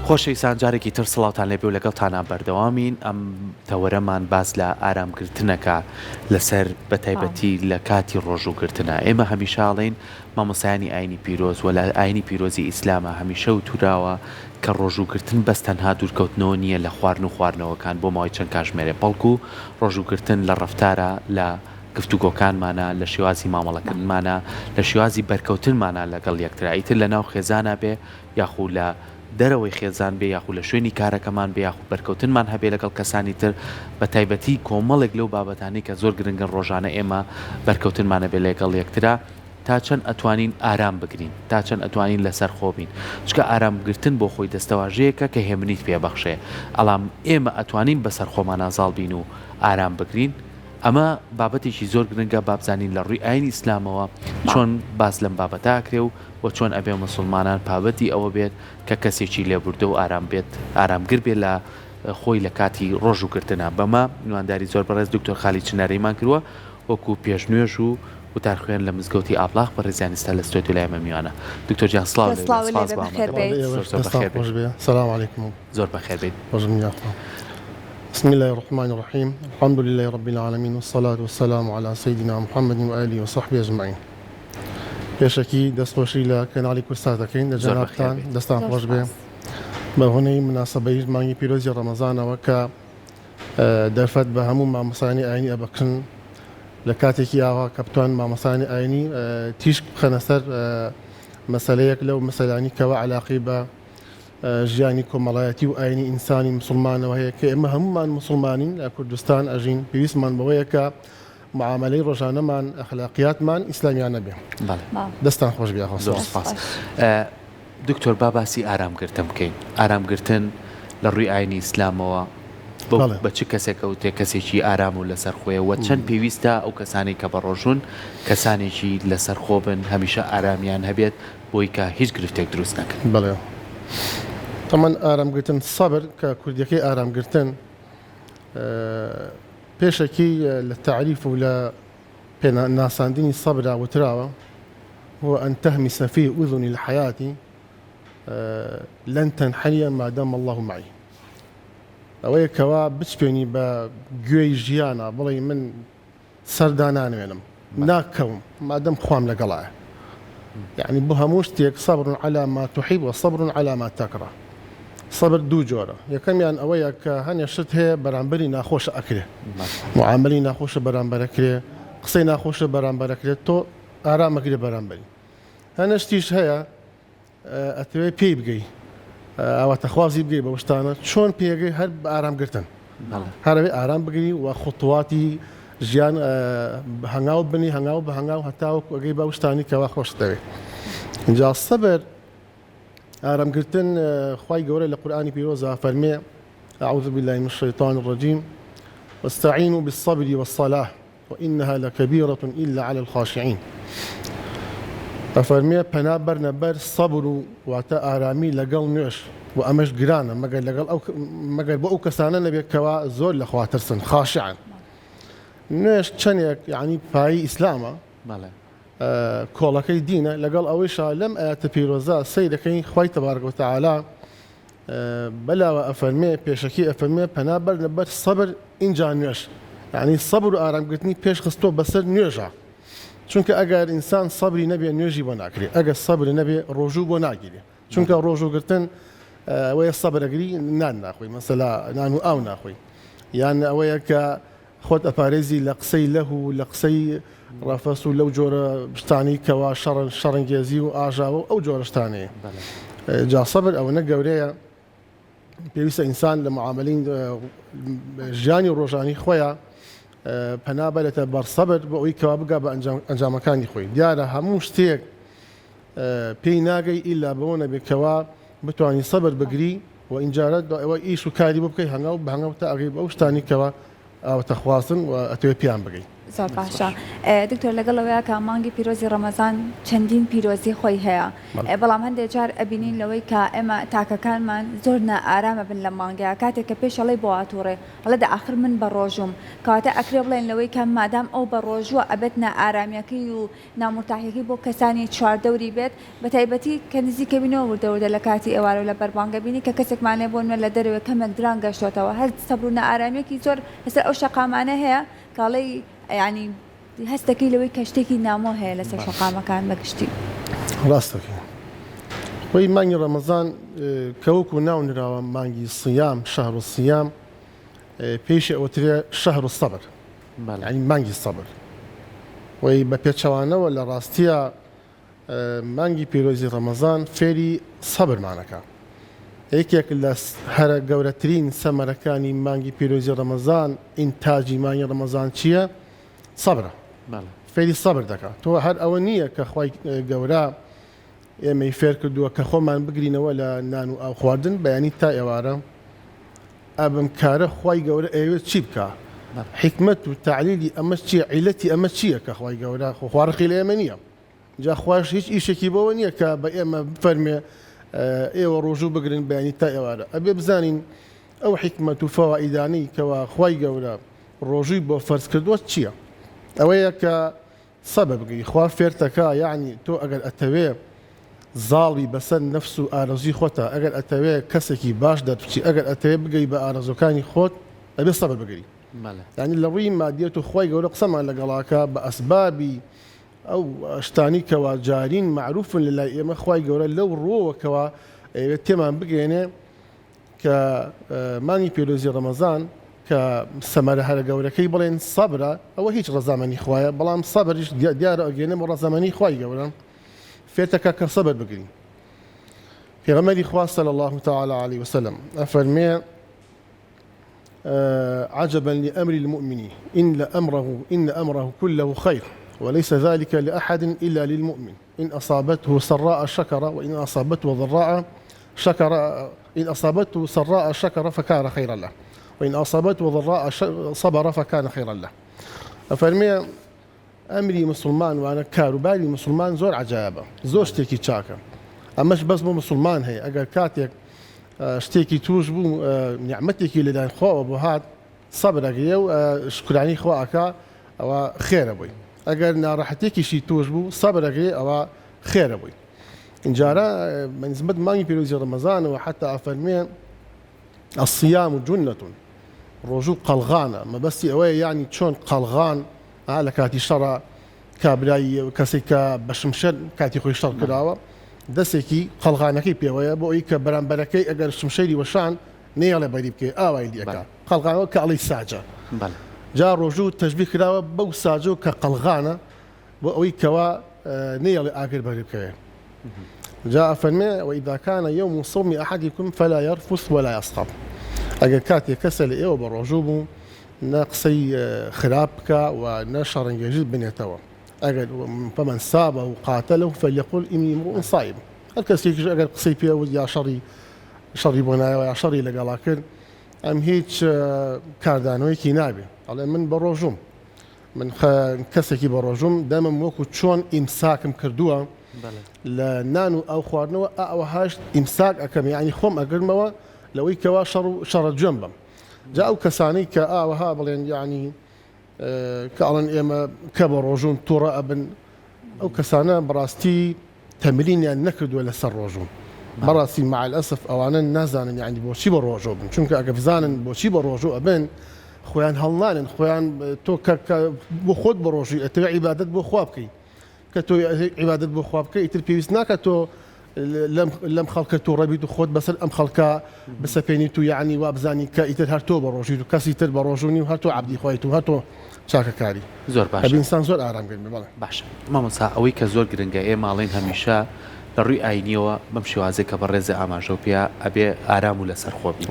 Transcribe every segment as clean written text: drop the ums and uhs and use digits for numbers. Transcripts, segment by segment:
خۆشەویستان جارێکی تر سڵاوتان لێبێ و لەگەڵتانە بەردەوامین ئەم تەوەرەمان باز لە ئارامگرتنەکە لەسەر بەتایبەتی لە کاتی ڕۆژوگرتنە. ئێمە هەمیشاڵین مامۆسایانی ئاینی پیرۆز و لە ئاینی پیرۆزی ئیسلامە هەمیشە و توراوە کە ڕۆژوگرتن بەس تەنها دوورکەوتنەوە نییە لە خوارن و خواردنەوەکان بۆ ماوەی چەند کاتژمێرێ، بەڵکو ڕۆژوگرتن لە ڕەفتارە، لە گفتوگۆکانمانە، لە شێوازی مامەڵەکردنمانە، لە شێوازی بەرکەوتنمانە لەگەڵ یەکترا، ئیتر لە ناو خێزانە بێ یاخوو لە دەرەوەی خێزان بێ یاخوو لە شوێنی کارەکەمان بێ یاخوو بەرکەوتنمان هەبێ لەگەڵ کەسانی تر، بە تایبەتی کۆمەڵێک لەو بابەتانی کە زۆر گرنگن ڕۆژانە ئێمە بەرکەوتنمانە بێ لەگەڵ یەکترا تا چەند ئەتوانین ئارام بگرین، تا چەند ئەتوانین لەسەر خۆبین، چکە ئارامگرتن بۆ خۆی دەستەواژەیەکە کە هێمنیت پێبەخشێ. ئەڵام ئێمە ئەتوانین بەسەر خۆمان ئازاڵ بین و ئارام بگرین. ئەمە بابەتێکی زۆر گرنگە بابزانین لە ڕووی ئاینی ئیسلامەوە چۆن باس لەم بابەتاکرێ و چۆن ئەبێ مسلمانان پابەتی ئەوە بێت کە کەسێکی لێبوردە و ئارامگر بێت لە خۆی لە کاتی ڕۆژوگرتنە. بەمە نوانداری زۆر بەڕێز دکتۆر خالید چنارەیمان کردووە وەکو پێشنوێژ و وتار خوێن لە مزگەوتی ئابلاغ بە ڕێزیانستا لە ستۆدیۆ لایمە میوانە. دکتۆر جان سڵاو السلام عليكم. زۆر بەخێر بێت. بسم الله الرحمن الرحيم. الحمد لله رب العالمين والصلاة والسلام على سيدنا محمد وآله وصحبه أجمعين. بشكي دستوشي لا كان علي كرساتكين لجنابتان دستان خوش به بهوني مناسبة ماني بيروزي رمضان وكا دفت بهمو مع مصاني عيني أبكن لكاتيكي آوا كابتوان مع مصاني عيني تيش خنسر مسألة لو مسألة كوا علاقة ژیانی کۆمەڵایەتی و ئاینی ئینسانی مسلمانەوە هەیە کە ئێمە هەمومان مسلمانین لە کوردستان ئەژین، پێویستمان بەوەیە کە معاملەی ڕۆژانەمان ئەخلاقیاتمان ئیسلامیانە بێ. دەستان خۆش بێ. زۆر سپاس. دکتۆر با باسی ئارامگرتن بکەین. ئارامگرتن لە ڕووی ئاینی ئیسلامەوە بە چ کەسێکە و تێ کەسێکی ئارام و لەسەر خۆیەوە چەند پێویستە ئەو کەسانی کە بەڕۆژون کەسانێکی لەسەر خۆ بن هەمیشە ئارامیان هەبێت بۆی کە هیچ گرفتێک دروست نەکەن. بەڵێ تەمان ئارامگرتن سەبر کە کوردیەکەی ئارامگرتن پێشەکی لە تعریف و لە ناساندنی سەبرا وتراوە هو أن تهمس في أذن الحياة لن تنحني ما دام الله معي. ئەوەیە کەوا بچپێنی بە گوێی ژیانە بڵێ من سەردانانوێنم ناکەوم مادەم خوام لەگەڵایە. يعني بو هموش تيك صبر على ما تحب وصبر على ما تكره. صبر دو جورا يكميان اويا كهاني شت هي برامبري ناخوش اكله معاملي ناخوش برامبر اكله قصي ناخوش برامبر اكله تو ارام اكله برامبري هانا شتيش هيا اتوي بي بقي او تخوازي بقي بوشتانه شلون بيجي هل ارام قرتن هذا ارام بقي وخطواتي ژیان هەنگاو بنی هەنگاو بە هەنگاو هەتاوە ئەگەی باوشتانی کەوا خۆش دەوێت. اینجا سەبر ئارامگرتن خوای گەورە لە قورئانی پیرۆزە فەرمێ أعوذ بالله من الشيطان الرجيم واستعينوا بالصبر والصلاة وإنها لكبيرة إلا على الخاشعين. فەرمێ پەنا بەرنە بەر سەبر و واتە ئارامی لەگەڵ نوێش و ئەمەش گرانە مەگەر بۆ ئەو کەسانە نەبێت کەوا زۆر لە خوا ترسن خاشعن. نوێش چەندێک یعنی پایی ئیسلامە کۆڵەکەی دینە لەگەڵ ئەوەیشا لەم ئاەتە پیرۆزە سەیرەکەی خوای تەبارەک و تەعالا بەلاوە ئەفەرمێ پێشەکی ئەفەرمێ پەنا بەرنە بەر سەبر ئینجا نوێش، یعنی سەبر و ئارامگرتنی پێش خستۆ بەسەر نوێژە، چونکە ئەگەر ئینسان سەبری نەبێ نوێژی بۆ ناکرێت، ئەگەر سەبر نەبێ ڕۆژوو بۆ ناگیرێ، چونکە ڕۆژوگرتن ئەوەیە سەبرەگری نان ناخۆی مەسەلا نان و ئاو ناخۆی، یان ئەوەیە کە خۆت ئەپارێزی لە قسەی لەه و لە قسەی ڕەفەس و لەو جۆرە شتانی کەوا شەڕەنگێزی و ئاژاوە ئەو جۆرە شتانەیە. جا سەبر ئەوەنە گەورەیە پێویستە ئینسان لە معاملەی ژیانی ڕۆژانی خۆیان پەنا بەرێتە بەر سەبر بۆ ئەوەی کەوا بگا بە ئەنجامەکانی خۆی. دیارە هەموو شتێک پێی ناگەی ئیلا بەوە نەبێت کەوا بتوانی سەبر بگری و ئینجارە ئەوە ئیش و کاری بۆ بکەی هەنگاو بە هەنگاو تا ئەگەی بە ئەو شتانی کەوا ئەوە تەخوازن و ئەتوێ پیان بگەی. زۆر باشە دکتۆر لەگەڵەوەیە کە مانگی پیرۆزی ڕەمەزان چەندین پیرۆزی خۆی هەیە بەڵام هەندێک جار ئەبینین لەوەی کە ئێمە تاکەکانمان زۆر نائارامە بن لە مانگەیە کاتێک کە پێشەڵی بۆ ئاتوڕێ هەڵە داخر من بە ڕۆژوم کاتە ئەکرێ بڵێن لەوەی کە مادام ئەو بە ڕۆژووە ئەبێت نائارامیەکەی و نامرتاحیەکەی بۆ کەسانی چواردەوری بێت بە تایبەتی کە نزیکە بینەوە وردەوردە لە کاتی ئێوارە لە بەربانگە بینی کە کەسێکمانێ بۆ نوێ لە دەروێ کەمێک دران گەشتۆتەوە هەر سەبر و نائارامێکی زۆر لەسەر ئەو شەقامانە هەیە کاڵی ینی هەستەکەی لەوەی کە شتێکی نامۆ هەیە لەسەر شەقامەکان بەگشتی ڕاستەکە وەی مانگی ڕەمەزان کەوەکو ناونراوە مانگی سیام شەهر الصیام پێشی ئەوترێ شەهر الصبر ینی مانگی سەبر وەی بە پێچەوانەوە لە ڕاستیە مانگی پیرۆزی ڕەمەزان فێری سەبرمانەکە یەکێک لە هەرە گەورەترین سەمەرەکانی مانگی پیرۆزی ڕەمەزان ئینتاجی مانگی ڕەمەزان چییە؟ سەبرە فێری سەبر دەکات تۆ هەر ئەوە نییە کە خوای گەورە ئێمەی فێر کردووە کە خۆمان بگرینەوە لە نان و ئاو خواردن بەیانی تا ئێوارە ئەبم کارە خوای گەورە ئەوێت چی بکە حکمت و تعلیلی ئەمە چییە عیلەتی ئەمە چییە کە خوای گەورە خواڕقی لە ئێمە نییە جا خوش هیچ ئیشێکی بەوە نییە کە بە ئێمە فەرمێ ئێوە ڕۆژوو بگرن بەیانی تا ئێوارە ئەبێ بزانین ئەو حکمت و فەوائیدانەی کەوا خوای گەورە ڕۆژووی بۆ فەرز کردووە چییە؟ ئەوەیە کە سەبە بگەی خوا فێرتەکە یعنی تۆ ئەگەر ئەتەوێ زاڵی بەسەر نەفس و ئارەزوی خۆتە ئەگەر ئەتەوێ کەسێکی باش دەربچی ئەگەر ئەتەوێ بگەی بە ئارەزوەکانی خۆت ئەبێ سەبر بگەی ینی لە ڕووی مادیەت و خوای گەورە قسەمان لەگەڵاکە بە ئەسبابی ئەو شتانی کەوا جارین معروفن لە لای ئێمە خوای گەورە لەو ڕۆوەکەوە تێمان بگەێنێ کە مانگی پیرۆزی ڕەمەزان کە سەمەرە هەرە گەورەکەی بڵێن سەبرە ئەوە هیچ ڕەزامەنی خوایە بەڵام سەبریش دیارە ئەگەێنێ بۆ ڕەزامەنی خوای گەورە فێرتەکە کە سەبر بگرین پێغەمبەری خوا صلی الله تعالی علیه وسلم ئەفەرمێ عجبا لأمر المؤمن إن أمره كله خير وليس ذلك لأحد إلا للمؤمن إن أصابته سراء شكر وإن أصابته ضراء شكر إن أصابته سراء شكر فكان خيرا له وإن أصابته ضراء صبر فكان خيرا له أفرمي أمري مسلمان وأنا كاروباري مسلمان زور عجابة زور شتێکی چاکە ئەمەش بەس بۆ مسلمان هەیە ئەگەر کاتێک شتێکی توش بوو نیعمەتێکی لەلایەن خۆەوە بۆ هات سەبرەگرێ و شکرانی خۆ ئەکا ئەوە خێرە بووی ئەگەر ناڕەحەتێکیشی توش بوو سەبرەگرێ ئەوە خێرە بووی اینجارە بەنسبەت مانگی پیرۆزی ڕەمەزانەوە حتا ئەفەرمێ الصيام جنة ڕۆژوو قەڵغانە مەبەستی ئەوەیە یعنی چۆن قەڵغان لە کاتی شەڕە کابرایی کەسێک کە بە شمشەر کاتی خۆی شەڕ کراوە دەستێکی قەڵغانەکەی پێوەیە بۆ ئەوی کە بەرامبەرەکەی ئەگەر شمشەری وەشان نێڵێ بەری بکەی ئاوای دیەکە قەڵغانەوە کە ئەڵی ساجە جا ڕۆژوو تەشبیه کراوە بەو ساجە و کە قەڵغانە بۆ ئەوەی کەوا نێڵێ ئاگر بەری بکەوێ جا ئەفەرمێ وإذا كان يوم صوم أحدكم فلا يرفث ولا يصخب ئەگەر کاتێک کەسە لە ئێوە بە ڕۆژوو بوو نە قسەی خراپ بکە و نە شەڕەنگێژیت بنێتەوە ئەگەر فمن سابه قاتله فليقل إني امرؤ صائم هەر کەسێکیش ئەگەر قسەی پێوت یا شەڕی بۆ نایەوە یا شەڕی لەگەڵا کرد ئەم هیچ کاردانەوەیکی نابێ ئەڵێ من بە ڕۆژوم من کەسێکی بە ڕۆژوم دەمم وەکو چۆن ئیمساکم کردووە لە نان و ئەو خواردنەوە ئەوە هەشت ئیمساک ئەەکەم یعنی خۆم ئەگرمەوە لەوەی کەوا شەڕە جوێم بم جا ئەو کەسانەی کە ئاوەها بڵێن یعنی کە ئەڵەن ئێمە کە بە ڕۆژوون تووڕە ئەبن ئەو کەسانە بەڕاستی تەمرینیان نەکردووە لەسەر ڕۆژوون بەڕاستی مع الأسف ئەوانە نازانن یعنی بۆچی بە ڕۆژۆ بن چونکە ئەگە بزانن بۆچی بە ڕۆژوو ئەبن خۆیان هەڵنانن خۆیان تۆ بۆ خۆت بە ڕۆژی ئەتەوێ عیبادەت بۆ خوا بکەی کە تۆ عیبادەت بۆ خوا بکەی ئیتر پێویست ناکە تۆ لەم خەڵکە تۆ ڕەبیت و خۆت بەسەر ئەم خەڵکە بسەپێنیت و یعنی وابزانی کە ئیتر هەر تۆ بە ڕۆژیت و کەسی تر بە ڕۆژوونی و هەر تۆ عەبدی خۆیت و هەر تۆ چاکەکاری زۆر باش ئینسان زۆر ئارامگرن بڵێ باش مامۆستا ئەوەی کە زۆر گرنگە ئێماڵین هەمیشە لە ڕووی ئاینیەوە بەم شێوازێک کە بە ڕێزە ئاماژە و پێ ئەبێ ئارام و لەسەر خۆبی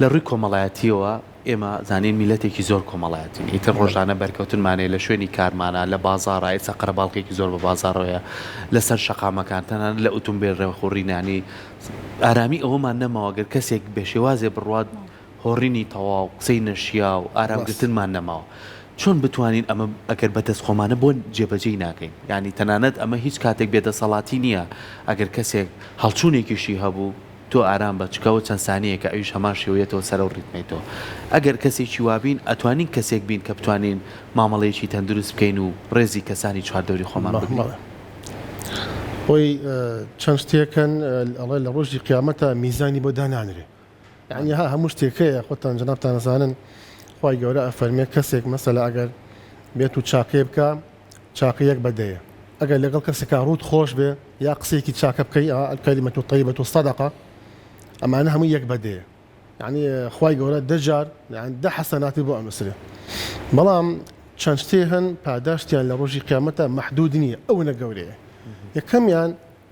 لە ڕووی کۆمەڵایەتیەوە ئێمە زانین میلەتێکی زۆر کۆمەڵایەتین ئیتر ڕۆژانە بەرکەوتنمانێ لە شوێنی کارمانە لە بازاڕە ئێستا قەرەباڵقێکی زۆر بە بازاڕۆیە لەسەر شەقامەکان تەنان لە ئۆتۆمبیل ڕێوەخۆڕینانی ئارامی ئەوەمان نەماوەگەر کەسێک بێشێوازێ بڕوات هۆڕینی تەواو قسەی نەشیا و ئارامگرتنمان نەماوە چۆن بتوانین ئەمە ئەگەر بەدەست خۆمانە بۆ جێبەجێ ناکەین ینی تەنانەت ئەمە هیچ کاتێک بێدەسەڵاتی نییە ئەگەر کەسێک هەڵچوونێکیشی هەبوو تۆ ئارام بە چکەوە چەند سانەیەکە ئەویش هەمان شێوەیەتەوە سەر و ڕیتمیتەوە ئەگەر کەسێکی وابین ئەتوانین کەسێک بین کە بتوانین مامەڵەیەکی تەندروست بکەین و ڕێزی کەسانی چواردەوری خۆمان بگرین. خۆی چەند شتێکن ئەڵێ لە ڕۆژی قیامەتە میزانی بۆ دانانرێ یعنی ها هەموو شتێکەیە خۆتان جەنابتان نەزانن خی گەورە ئەفەرمێ کەسێک مەسەلا ئەگەر بێت و چاقێ بکە چاقیەک بەدەیە ئەگەر لەگەڵ کەسێکا ڕوود خۆش بێ یا قسێکی چاکە بکەی الکەلیمەت الطیبەة الصەدەقە ئەمانە هەموو یەک بەدەیە یعنی خی گەورە دەجار ده حەسەناتی بۆ ئەنووسرێ بەڵام چەند شتێ هەن پاداشتیان لە ڕۆژی قیامەتە مەحدود نییە ئەوە گەورەیە یەکەمیان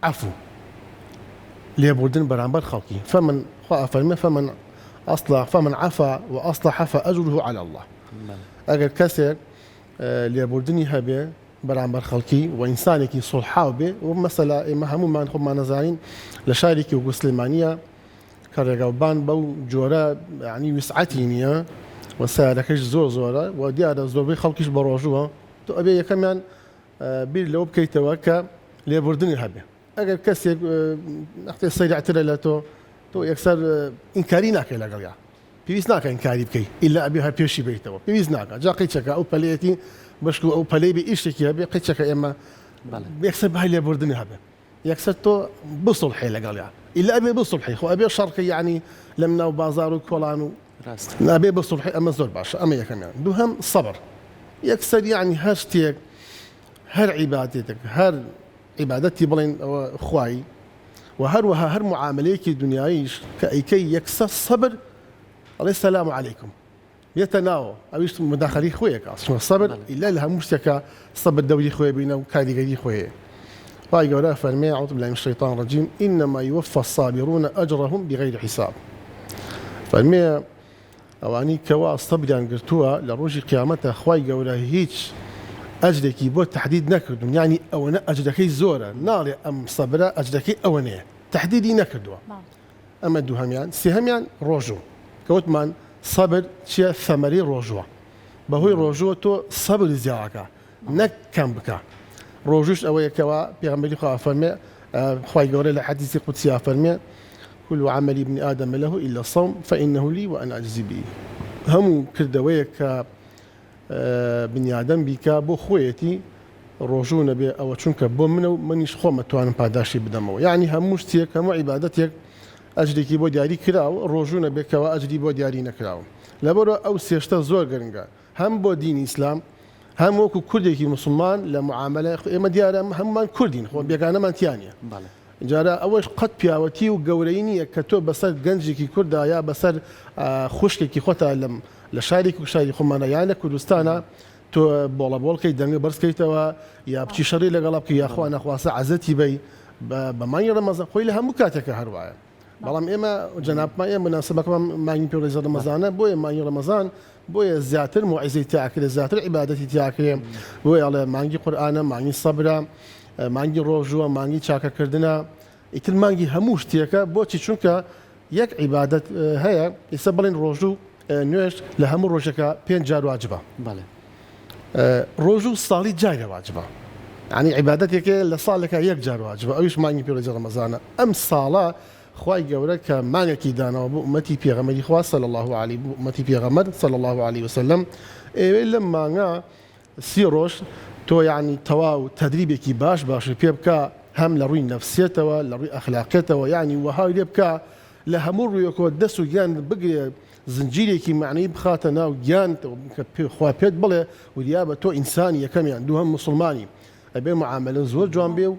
عفو لێبوردن بەرامبەر خەڵکی فمن خوا ئەفەرمێ فمن عفا وأصلح فأجره على الله ئەگەر کەسێک لێبوردنی هەبێ بەرامبەر خەڵکی و ئینسانێکی سڵحاو بێ و مەسەلا ئێمە هەمومان خۆمان نەزانین لە شارێکی و گوسلێمانیە کە ڕێگاوبان بەو جۆرە ینی وسعەتی نییە و سیارەکەش زۆرە و دیارە زۆربەی خەڵکیش بە ڕۆژووە تۆ ئەبێ یەکەمیان بیر لەوە بکەیتەوە کە لێبوردنی هەبێ ئەگەر کەسێک نەختێ سەیرعترە لە تۆ یەکسەر ئینکاری ناکەی لەگەڵیا پێویست ناکە ئینکاری بکەی ئیلا ئەبێ هەر پێشی بیتەوە پێویست ناکە جا قیچەکە ئەو پەلەیەتی بەشک و ئەو پەلەی بێ ئیشتێکی هەبێ قیچەکە ئێمە یەکسەر بەهای لێبوردنی هەبێ یەکسەر تۆ بسڵحی لەگەڵیا ئیلا ئەبێ بسڵحی خۆ ئەبێ شەڕکە یعنی لەم ناو بازار و کۆڵان و نابێ بسڵحی ئەمە زۆر باشە ئەمە یەکەمیان دووهەم سەبر یەکسەر یعنی هەر شتێک هەر عیبادەتێک هەر عیبادەتی بڵێن ئەوە خوای و هەروەها هەر معاملەیەکی دنیاییش کە ئەیکەی یەکسەر سەبر ئەڵێ سەلام عەلەیکم بێتە ناوە ئەویش مداخەلی خۆیەکە سەبر ئیلا لە هەموو شتێکە سەبر دەوری خۆی بینە و کاریگەری خۆیە خی گەورە فەرمێ ئەعوذ بالله من الشیطان الرجیم إنما يوفى الصابرون أجرهم بغير حساب فەرمێ ئەوانی کەوا سەبریان گرتووە لە ڕۆژی قیامەتە خی گەورە هیچ ئەجرێکی بۆ تحدید نەکردوم یعنی ئەوەنە ئەجرەکەی زۆرە ناڵێ ئەم سەبرە ئەجرەکەی ئەوەنەیە تحدیدی نەکردووە ئەمە دووهەمیان سێهەمیان ڕۆژوو کەوتمان سەبر چیە ثەمەری ڕۆژووە بەهۆی ڕۆژووە تۆ سەبر زیاکە نەک کەم بکە ڕۆژوش ئەوەیەکەوە پێغەمبەری خوا فەرمێ خی گەورە لە حەدیثی قودسی فەرمێ كل عمل ابن آدم له إلا الصوم فإنه لي وأنا أجزي به هەموو کردەوەیە کە بنیادەم بیکە بۆ خۆیەتی ڕۆژوو نەبێ ئەوە چونکە بۆ منە و منیش خۆمە توانم پاداشی بدەمەوە یعنی هەموو شتێک هەموو عیبادەتێک ئەجرێکی بۆ دیاری کراوە ڕۆژوو نەبێتەوە ئەجری بۆ دیاری نەکراوە لەبەرەوە ئەو سێشتە زۆر گرنگە هەم بۆ دینی ئیسلام هەم وەکو کوردێکی مسلمان لە معاملە ئێمە دیارە هەمومان کوردین خۆ بێگانەمان تیانە جارە ئەوەش قەت پیاوەتی و گەورەی نییە کە تۆ بەسەر گەنجێکی کووردا یا بەسەر خوشکێکی خۆتا لە شارێکی و شاری خۆمانە یان لە کوردستانە تۆ بۆڵەبۆڵکەی دەنگە بەرزکەیتەوە یا بچی شەڕی لەگەڵا بکە یاخوا نەخواسە عەزەتی بی بە مانگی ڕەمەزان خۆی لە هەموو کاتێکە هەروایە بەڵام ئێمە جەنابمان ئێمە مناسبەکەمان مانگی پێڕێزە ڕەمەزانە بۆیە مانگی ڕەمەزان بۆیە زیاتر موعیزەی تیاکرێ زیاتر عیبادەتی تیاکرێ بۆیە ئەڵێ مانگی قورئانە مانگی سەبرە مانگی ڕۆژووە مانگی چاکەکردنە ئیتر مانگی هەموو شتێکە بۆچی چونکە یەک عیبادەت هەیە ئێستا بڵێن ڕۆژوو نوێش لە هەموو ڕۆژەکە 5 جار واجبە ڕۆژوو ساڵی جارە واجبە ینی عیبادەتێکە لە ساڵێکە 1 جار واجبە ئەویش مانگی پێڕێزە ڕەمەزانە ئەم ساڵە خی گەورە کە مانگێکی دانەوە بۆ ئومەتی پێغەمبەری خوا صلی الله علیه بۆ ئومەتی پێغەمبەر صلی الله علیه وسلم ئێوەی لەم مانگە 30 ڕۆژ تۆ یعنی تەواو تەدریبێکی باشی پێ بکە هەم لە ڕووی نەفسیەتەوە لە ڕووی ئەخلاقێتەوە یعنی وەهای لێ بکە لە هەموو ڕوویەکەوە دەست و گیان بگرێ زنجیرێکی معنی بخاتە ناو گیان خوا پێت بڵێ وریا بە تۆ ئینسانی یەکەمیان دووهەم مسلمانی ئەبێ معاملە زۆر جوان بێ و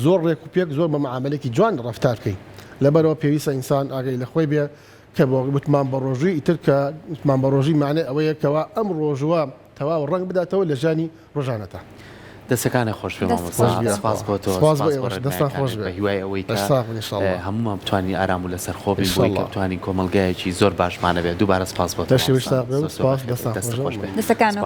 زۆر ڕێک و پێک زۆر بە معاملێکی جوان ڕەفتار بکەی لەبەرەوە پێویستە ئینسان ئاگەی لە خۆی بێ کە بۆ وتمان بە ڕۆژووی ئیتر کە وتمان بە ڕۆژی معنی ئەوەیە کەوا ئەم ڕۆژوە تەواو ڕەنگ بداتەوە لە ژانی ڕۆژانەتە دەستەکانە خۆش بێ سپاس بۆ تۆ دەستان خۆش بێ هیوای ئەوەی هەمومان بتوانین ئارام و لەسەر خۆ بین بۆی کە بتوانین کۆمەلگایەکی زۆر باشمانە بێت دووبارە سپاس بۆ تۆ دەستان خۆش بێ